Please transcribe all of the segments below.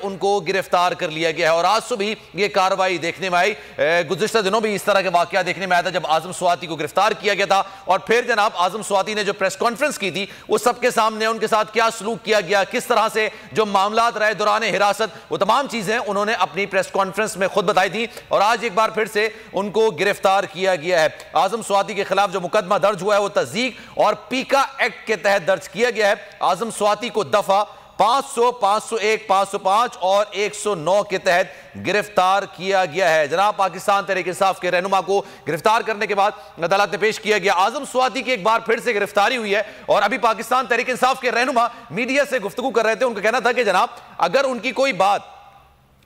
ان کو گرفتار کر لیا گیا ہے اور آج صبح یہ کارروائی دیکھنے میں آئی۔ گزشتہ دنوں بھی اس طرح کے واقعہ دیکھنے میں آیا تھا جب اعظم سواتی کو گرفتار کیا گیا تھا، اور پھر جناب اعظم سواتی نے جو پریس کانفرنس کی تھی وہ سب کے سامنے ان کے ساتھ کیا سلوک کیا گیا، کس طرح سے جو معاملات رہے دوران حراست، وہ تمام چیزیں انہوں نے اپنی پریس کانفرنس میں خود بتائی تھی، اور آج ایک بار پھر سے ان کو گرفتار کیا گیا ہے۔ اعظم سواتی کے خلاف جو مقدمہ درج ہوا ہے وہ تزیق اور پیکا ایکٹ کے تحت درج کیا گیا ہے۔ اعظم سواتی کو دفعہ 500، 501، 505 اور 109 کے تحت گرفتار کیا گیا ہے۔ جناب پاکستان تحریک انصاف کے رہنما کو گرفتار کرنے کے بعد عدالت میں پیش کیا گیا۔ اعظم سواتی کی ایک بار پھر سے گرفتاری ہوئی ہے، اور ابھی پاکستان تحریک انصاف کے رہنما میڈیا سے گفتگو کر رہے تھے۔ ان کا کہنا تھا کہ جناب اگر ان کی کوئی بات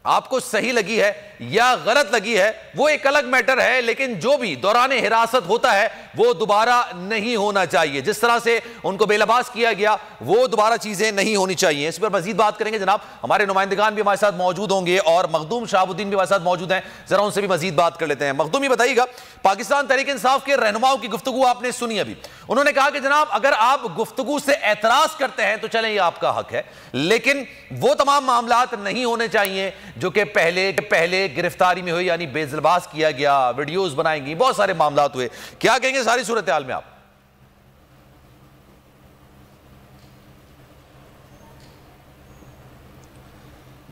آپ کو صحیح لگی ہے یا غلط لگی ہے وہ ایک الگ میٹر ہے، لیکن جو بھی دوران حراست ہوتا ہے وہ دوبارہ نہیں ہونا چاہیے۔ جس طرح سے ان کو بے لباس کیا گیا وہ دوبارہ چیزیں نہیں ہونی چاہیے۔ اس پر مزید بات کریں گے، جناب ہمارے نمائندگان بھی ہمارے ساتھ موجود ہوں گے اور مخدوم شہاب الدین بھی ہمارے ساتھ موجود ہیں، ذرا ان سے بھی مزید بات کر لیتے ہیں۔ مخدوم یہ بتائیے گا، پاکستان تحریک انصاف کے رہنماؤں کی گفتگو آپ نے سنی ابھی، انہوں نے کہا کہ جناب اگر آپ گفتگو سے اعتراض کرتے ہیں تو چلیں یہ آپ کا حق ہے، لیکن وہ تمام معاملات نہیں ہونے چاہیے جو کہ پہلے گرفتاری میں ہوئی، یعنی بے لباس کیا گیا، ویڈیوز بنائیں گی، بہت سارے معاملات ہوئے۔ کیا کہیں گے ساری صورتحال میں آپ؟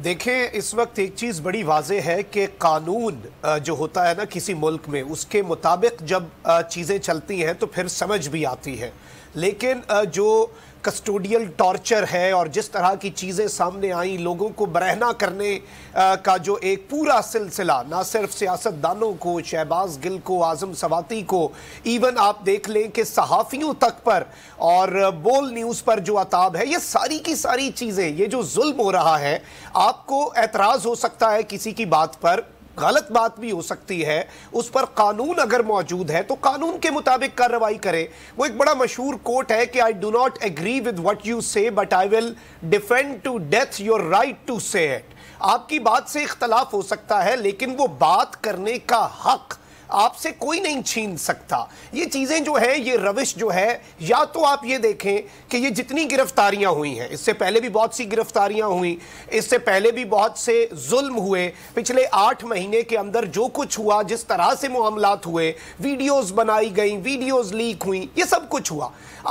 دیکھیں اس وقت ایک چیز بڑی واضح ہے کہ قانون جو ہوتا ہے نا کسی ملک میں، اس کے مطابق جب چیزیں چلتی ہیں تو پھر سمجھ بھی آتی ہے، لیکن جو کسٹوڈیل ٹارچر ہے اور جس طرح کی چیزیں سامنے آئیں، لوگوں کو برہنہ کرنے کا جو ایک پورا سلسلہ، نہ صرف سیاستدانوں کو، شہباز گل کو، اعظم سواتی کو، ایون آپ دیکھ لیں کہ صحافیوں تک پر اور بول نیوز پر جو عتاب ہے، یہ ساری کی ساری چیزیں، یہ جو ظلم ہو رہا ہے، آپ کو اعتراض ہو سکتا ہے کسی کی بات پر، غلط بات بھی ہو سکتی ہے، اس پر قانون اگر موجود ہے تو قانون کے مطابق کارروائی کریں۔ وہ ایک بڑا مشہور کوٹ ہے کہ I do not agree with what you say but I will defend to death your right to say it۔ آپ کی بات سے اختلاف ہو سکتا ہے لیکن وہ بات کرنے کا حق آپ سے کوئی نہیں چھین سکتا۔ یہ چیزیں جو ہیں، یہ روش جو ہے، یا تو آپ یہ دیکھیں کہ یہ جتنی گرفتاریاں ہوئی ہیں، اس سے پہلے بھی بہت سی گرفتاریاں ہوئیں، اس سے پہلے بھی بہت سے ظلم ہوئے، پچھلے 8 مہینے کے اندر جو کچھ ہوا، جس طرح سے معاملات ہوئے، ویڈیوز بنائی گئیں، ویڈیوز لیک ہوئیں، یہ سب کچھ ہوا۔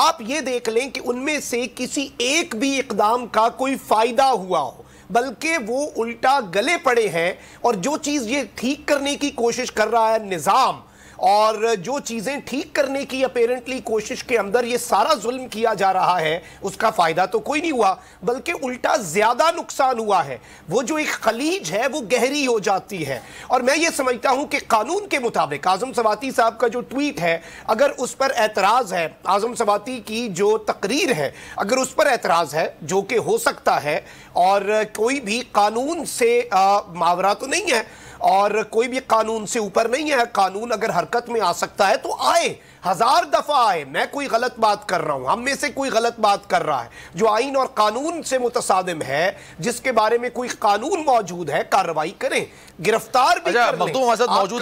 آپ یہ دیکھ لیں کہ ان میں سے کسی ایک بھی اقدام کا کوئی فائدہ ہوا ہو، بلکہ وہ الٹا گلے پڑے ہیں، اور جو چیز یہ ٹھیک کرنے کی کوشش کر رہا ہے نظام، اور جو چیزیں ٹھیک کرنے کی اپیرنٹلی کوشش کے اندر یہ سارا ظلم کیا جا رہا ہے، اس کا فائدہ تو کوئی نہیں ہوا بلکہ الٹا زیادہ نقصان ہوا ہے۔ وہ جو ایک خلیج ہے وہ گہری ہو جاتی ہے، اور میں یہ سمجھتا ہوں کہ قانون کے مطابق اعظم سواتی صاحب کا جو ٹویٹ ہے، اگر اس پر اعتراض ہے، اعظم سواتی کی جو تقریر ہے اگر اس پر اعتراض ہے، جو کہ ہو سکتا ہے، اور کوئی بھی قانون سے ماورا تو نہیں ہے اور کوئی بھی قانون سے اوپر نہیں ہے، قانون اگر حرکت میں آ سکتا ہے تو آئے، 1000 دفعہ آئے۔ میں کوئی غلط بات کر رہا ہوں، ہم میں سے کوئی غلط بات کر رہا ہے جو آئین اور قانون سے متصادم ہے، جس کے بارے میں کوئی قانون موجود ہے، کارروائی کریں، گرفتار بھی کر لیں۔ مخدوم ہمارے ساتھ موجود